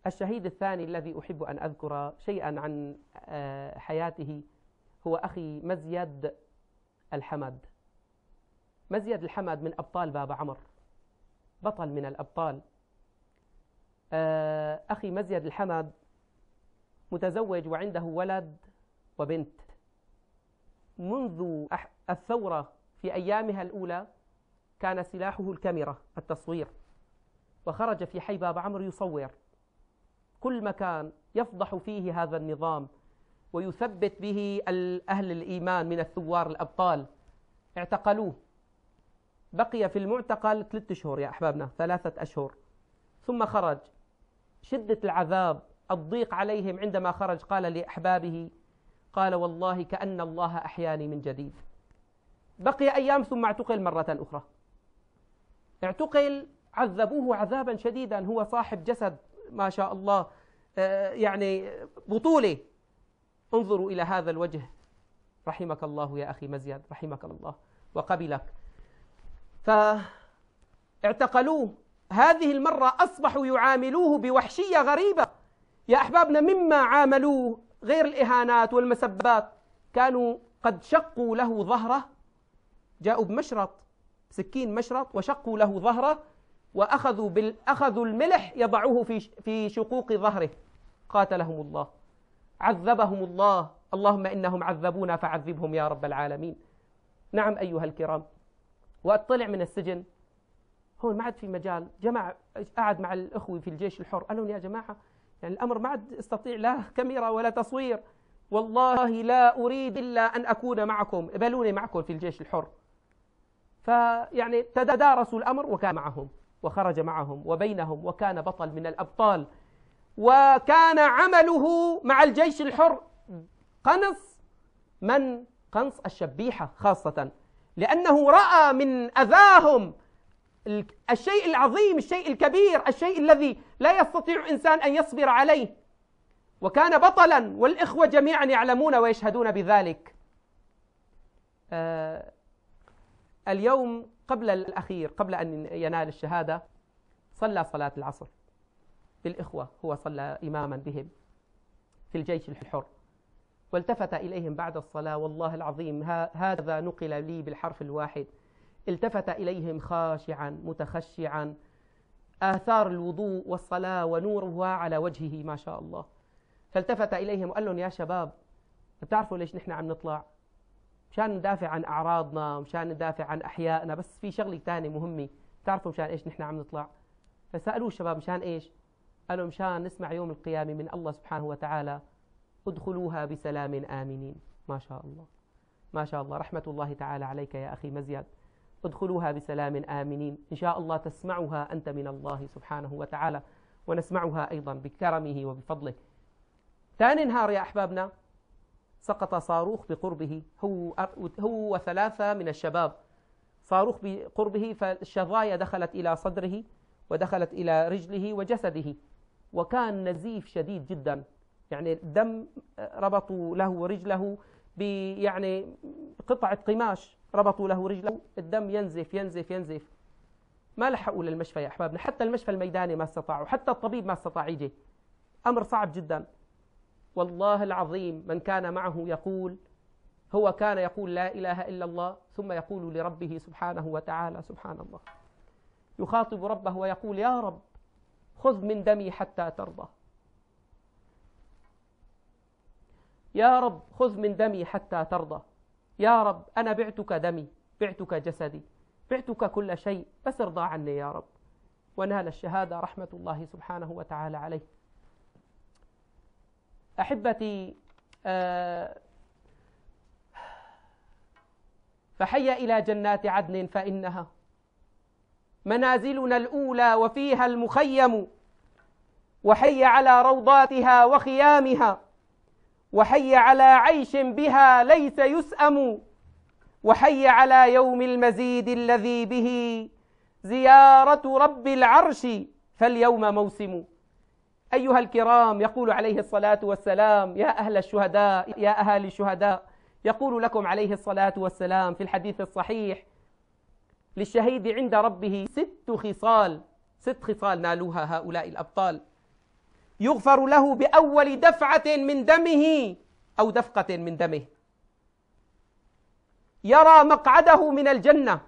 الشهيد الثاني الذي أحب أن أذكر شيئا عن حياته هو أخي مزيد الحمد. مزيد الحمد من أبطال باب عمر، بطل من الأبطال. أخي مزيد الحمد متزوج وعنده ولد وبنت. منذ الثورة في أيامها الأولى كان سلاحه الكاميرا، التصوير، وخرج في حي باب عمر يصور كل مكان يفضح فيه هذا النظام ويثبت به أهل الإيمان من الثوار الأبطال. اعتقلوه، بقي في المعتقل 3 أشهر يا أحبابنا، 3 أشهر، ثم خرج. شدة العذاب، الضيق عليهم، عندما خرج قال لأحبابه، قال والله كأن الله أحياني من جديد. بقي أيام ثم اعتقل مرة أخرى. اعتقل، عذبوه عذابا شديدا، هو صاحب جسد ما شاء الله، يعني بطولة. انظروا إلى هذا الوجه. رحمك الله يا أخي مزيد، رحمك الله وقبلك. فاعتقلوه. هذه المرة أصبحوا يعاملوه بوحشية غريبة يا أحبابنا. مما عاملوه غير الإهانات والمسبات، كانوا قد شقوا له ظهره، جاءوا بمشرط، سكين مشرط، وشقوا له ظهره، وأخذوا الملح يضعوه في شقوق ظهره. قاتلهم الله، عذبهم الله. اللهم إنهم عذبونا فعذبهم يا رب العالمين. نعم أيها الكرام. وأطلع من السجن، هون ما عاد في مجال. قعد مع الأخوة في الجيش الحر، قال لهم يا جماعة يعني الأمر ما عاد استطيع لا كاميرا ولا تصوير، والله لا أريد إلا أن أكون معكم، قبلوني معكم في الجيش الحر. فيعني تدارسوا الأمر وكان معهم وخرج معهم وبينهم، وكان بطل من الأبطال. وكان عمله مع الجيش الحر قنص الشبيحة خاصة، لأنه رأى من أذاهم الشيء العظيم، الشيء الكبير، الشيء الذي لا يستطيع إنسان أن يصبر عليه. وكان بطلا، والإخوة جميعا يعلمون ويشهدون بذلك. اليوم قبل الأخير، قبل أن ينال الشهادة، صلى صلاة العصر بالإخوة، هو صلى إماما بهم في الجيش الحر، والتفت إليهم بعد الصلاة، والله العظيم هذا نقل لي بالحرف الواحد. التفت إليهم خاشعا متخشعا، آثار الوضوء والصلاة ونورها على وجهه ما شاء الله. فالتفت إليهم وقال لهم يا شباب، بتعرفوا ليش نحن عم نطلع؟ مشان ندافع عن أعراضنا، مشان ندافع عن أحيائنا، بس في شغلة تانية مهمة. بتعرفوا مشان إيش نحن عم نطلع؟ فسألوه الشباب مشان إيش؟ قالوا مشان نسمع يوم القيامة من الله سبحانه وتعالى ادخلوها بسلام آمنين. ما شاء الله، ما شاء الله، رحمة الله تعالى عليك يا أخي مزيد. ادخلوها بسلام آمنين، إن شاء الله تسمعها أنت من الله سبحانه وتعالى، ونسمعها أيضا بكرمه وبفضله. ثاني نهار يا أحبابنا سقط صاروخ بقربه، هو 3 من الشباب، صاروخ بقربه، فالشظايا دخلت إلى صدره ودخلت إلى رجله وجسده، وكان نزيف شديد جدا. يعني الدم، ربطوا له رجله يعني قطعة قماش، ربطوا له رجله، الدم ينزف ينزف ينزف. ما لحقوا للمشفى يا أحبابنا، حتى المشفى الميداني ما استطاعوا، حتى الطبيب ما استطاع يجي. أمر صعب جدا والله العظيم. من كان معه يقول، هو كان يقول لا إله إلا الله، ثم يقول لربه سبحانه وتعالى، سبحان الله، يخاطب ربه ويقول يا رب خذ من دمي حتى ترضى، يا رب خذ من دمي حتى ترضى، يا رب أنا بعتك دمي، بعتك جسدي، بعتك كل شيء، بس ارضى عني يا رب. ونال الشهادة رحمة الله سبحانه وتعالى عليه. أحبتي، فحي إلى جنات عدن فإنها منازلنا الأولى وفيها المخيم، وحي على روضاتها وخيامها، وحي على عيش بها ليس يسأم، وحي على يوم المزيد الذي به زيارة رب العرش فاليوم موسم. أيها الكرام، يقول عليه الصلاة والسلام يا أهل الشهداء، يا أهالي الشهداء، يقول لكم عليه الصلاة والسلام في الحديث الصحيح للشهيد عند ربه 6 خصال، 6 خصال نالوها هؤلاء الأبطال. يغفر له بأول دفعة من دمه أو دفقة من دمه، يرى مقعده من الجنة.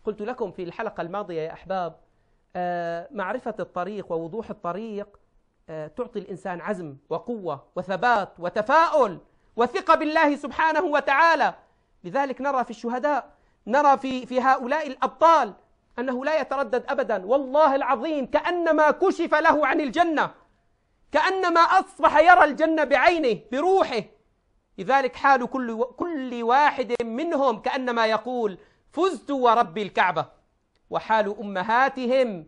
قلت لكم في الحلقة الماضية يا أحباب، معرفة الطريق ووضوح الطريق تعطي الإنسان عزم وقوة وثبات وتفاؤل وثقة بالله سبحانه وتعالى. لذلك نرى في الشهداء، نرى في هؤلاء الأبطال أنه لا يتردد أبدا، والله العظيم كأنما كشف له عن الجنة، كأنما أصبح يرى الجنة بعينه بروحه. لذلك حال كل واحد منهم كأنما يقول فزت ورب الكعبة، وحال أمهاتهم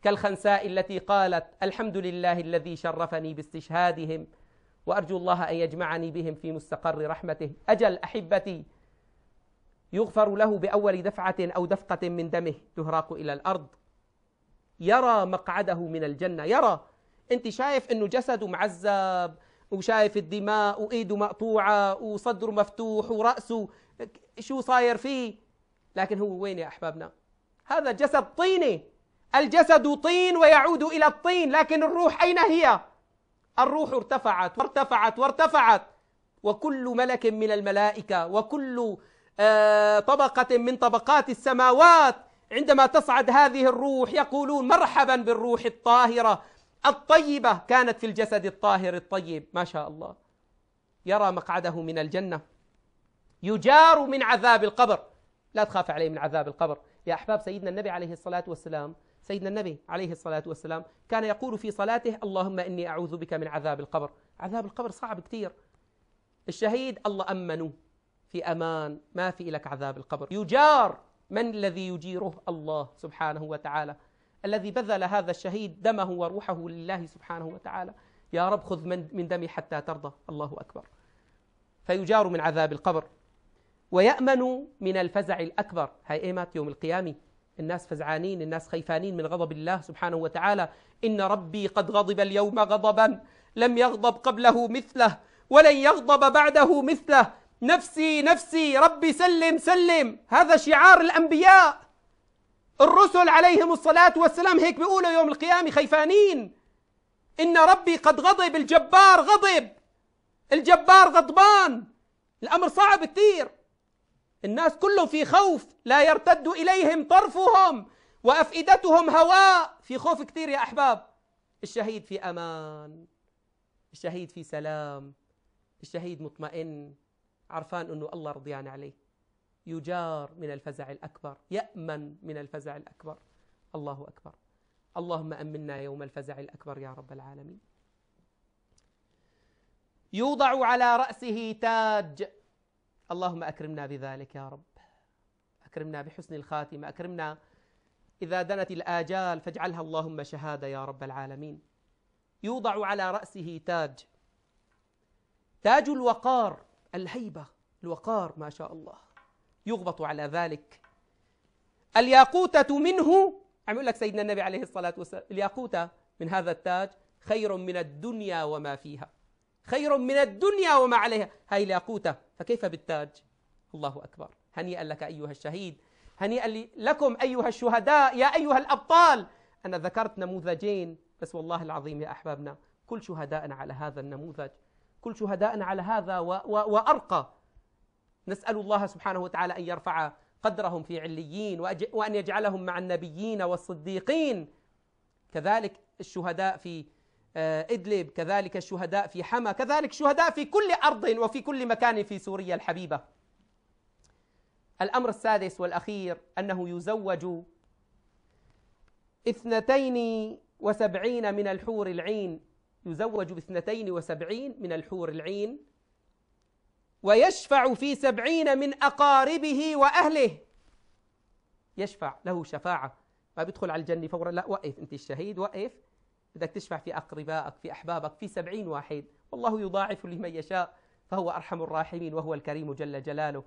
كالخنساء التي قالت الحمد لله الذي شرفني باستشهادهم، وأرجو الله أن يجمعني بهم في مستقر رحمته. أجل أحبتي، يغفر له بأول دفعة أو دفقة من دمه تهراق إلى الأرض، يرى مقعده من الجنة. يرى، أنت شايف أنه جسده معذب، وشايف الدماء، وإيده مقطوعة، وصدره مفتوح، ورأسه شو صاير فيه، لكن هو وين يا أحبابنا؟ هذا جسد طيني، الجسد طين ويعود إلى الطين، لكن الروح أين هي؟ الروح ارتفعت وارتفعت وارتفعت، وكل ملك من الملائكة وكل طبقة من طبقات السماوات عندما تصعد هذه الروح يقولون مرحبا بالروح الطاهرة الطيبة كانت في الجسد الطاهر الطيب. ما شاء الله. يرى مقعده من الجنة، يجار من عذاب القبر. لا تخاف عليه من عذاب القبر يا أحباب. سيدنا النبي عليه الصلاة والسلام كان يقول في صلاته اللهم إني أعوذ بك من عذاب القبر. عذاب القبر صعب كتير. الشهيد الله أمنه في أمان، ما في لك عذاب القبر. يجار، من الذي يجيره؟ الله سبحانه وتعالى، الذي بذل هذا الشهيد دمه وروحه لله سبحانه وتعالى. يا رب خذ من دمي حتى ترضى. الله أكبر. فيجار من عذاب القبر، ويأمن من الفزع الأكبر. هاي إيمات يوم القيامة، الناس فزعانين، الناس خيفانين من غضب الله سبحانه وتعالى. إن ربي قد غضب اليوم غضبا لم يغضب قبله مثله ولن يغضب بعده مثله. نفسي نفسي ربي سلم سلم. هذا شعار الأنبياء، الرسل عليهم الصلاة والسلام هيك بيقولوا يوم القيامة خيفانين. إن ربي قد غضب، الجبار غضب، الجبار غضبان. الأمر صعب كثير، الناس كلهم في خوف، لا يرتد إليهم طرفهم وأفئدتهم هواء، في خوف كثير يا أحباب. الشهيد في أمان، الشهيد في سلام، الشهيد مطمئن، عرفان أنه الله رضيان عليه. يجار من الفزع الأكبر، يأمن من الفزع الأكبر. الله أكبر. اللهم أمنا يوم الفزع الأكبر يا رب العالمين. يوضع على رأسه تاج. اللهم أكرمنا بذلك يا رب، أكرمنا بحسن الخاتمة، أكرمنا إذا دنت الآجال فاجعلها اللهم شهادة يا رب العالمين. يوضع على رأسه تاج، تاج الوقار، الهيبة، الوقار، ما شاء الله. يغبط على ذلك. الياقوتة منه، عم يقول لك سيدنا النبي عليه الصلاة والسلام، الياقوتة من هذا التاج خير من الدنيا وما فيها، خير من الدنيا وما عليها. هاي الياقوتة، فكيف بالتاج؟ الله أكبر. هنيئا لك أيها الشهيد، هنيئا لكم أيها الشهداء، يا أيها الأبطال. أنا ذكرت نموذجين بس، والله العظيم يا أحبابنا كل شهدائنا على هذا النموذج، كل شهدائنا على هذا وأرقى. نسأل الله سبحانه وتعالى أن يرفع قدرهم في عليين، وأن يجعلهم مع النبيين والصديقين. كذلك الشهداء في إدلب، كذلك الشهداء في حما، كذلك الشهداء في كل أرض وفي كل مكان في سوريا الحبيبة. الأمر السادس والأخير أنه يزوج 72 من الحور العين، يزوج ب72 من الحور العين، ويشفع في 70 من أقاربه وأهله. يشفع له شفاعة، ما بيدخل على الجنة فورا، لا، وقف أنت الشهيد، وقف، بدك تشفع في أقربائك، في أحبابك، في 70 واحد. والله يضاعف لمن يشاء، فهو أرحم الراحمين وهو الكريم جل جلاله.